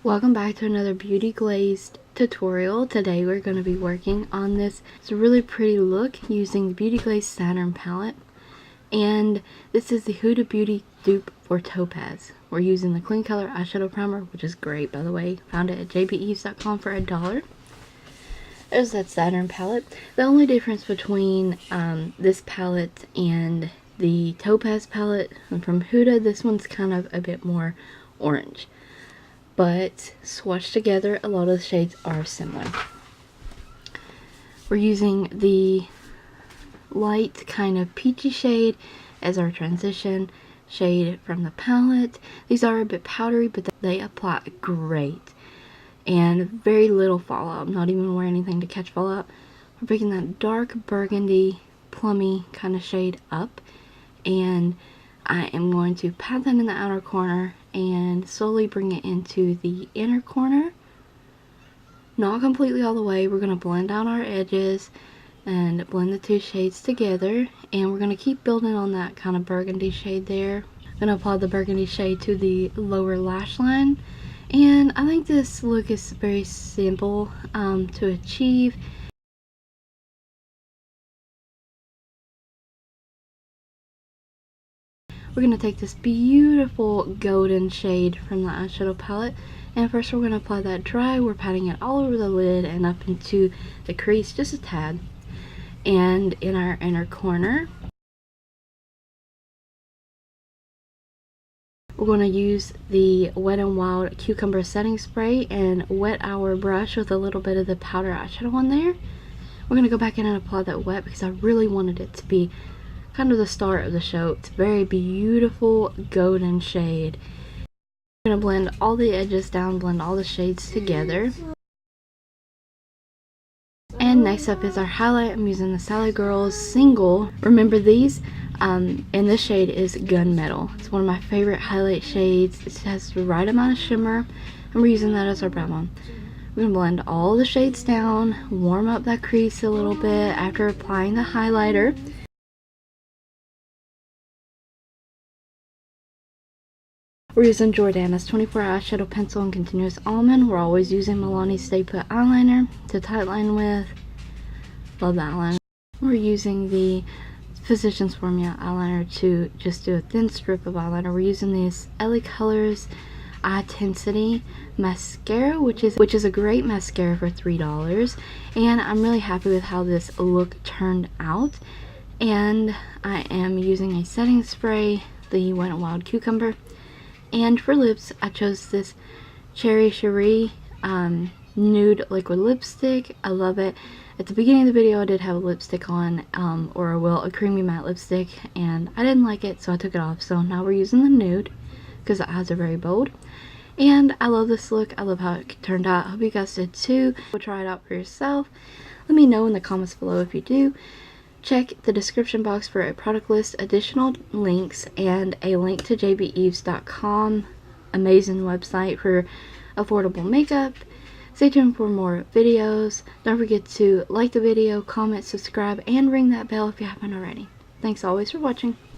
Welcome back to another beauty glazed tutorial. Today we're going to be working on this. It's a really pretty look using the Beauty Glazed SATURN palette. And this is the Huda Beauty dupe for Topaz. We're using the Kleancolor eyeshadow primer, which is great by the way. Found it at JBEVES.com for $1. There's that SATURN palette. The only difference between this palette and the Topaz palette from Huda, this one's kind of a bit more orange. But swatched together, a lot of the shades are similar. We're using the light kind of peachy shade as our transition shade from the palette. These are a bit powdery, but they apply great. And very little fallout. I'm not even wearing anything to catch fallout. We're picking that dark burgundy, plummy kind of shade up. And I am going to pat that in the outer corner and slowly bring it into the inner corner. Not completely all the way. We're going to blend out our edges and blend the two shades together. And we're going to keep building on that kind of burgundy shade there. I'm going to apply the burgundy shade to the lower lash line. And I think this look is very simple to achieve. We're going to take this beautiful golden shade from the eyeshadow palette, and first we're going to apply that dry. We're patting it all over the lid and up into the crease just a tad. And in our inner corner, we're going to use the WetnWild Cucumber Setting Spray and wet our brush with a little bit of the powder eyeshadow on there. We're going to go back in and apply that wet because I really wanted it to be kind of the start of the show. It's a very beautiful golden shade. I'm going to blend all the edges down, blend all the shades together. And next up is our highlight. I'm using the Sally Girls single. Remember these? And this shade is Gunmetal. It's one of my favorite highlight shades. It has the right amount of shimmer, and we're using that as our brown one. We're going to blend all the shades down, warm up that crease a little bit after applying the highlighter. We're using Jordana's 24 eyeshadow pencil and continuous almond. We're always using Milani's Stay Put eyeliner to tightline with. Love that eyeliner. We're using the Physicians Formula eyeliner to just do a thin strip of eyeliner. We're using this LaColors EyeTensity mascara, which is a great mascara for $3. And I'm really happy with how this look turned out. And I am using a setting spray, the WetnWild Cucumber. And for lips, I chose this Chree Nude liquid lipstick. I love it. At the beginning of the video, I did have a lipstick on, a creamy matte lipstick, and I didn't like it, so I took it off. So now we're using the Nude because the eyes are very bold. And I love this look. I love how it turned out. I hope you guys did too. Go try it out for yourself. Let me know in the comments below if you do. Check the description box for a product list, additional links, and a link to JBEVES.com. Amazing website for affordable makeup. Stay tuned for more videos. Don't forget to like the video, comment, subscribe, and ring that bell if you haven't already. Thanks always for watching.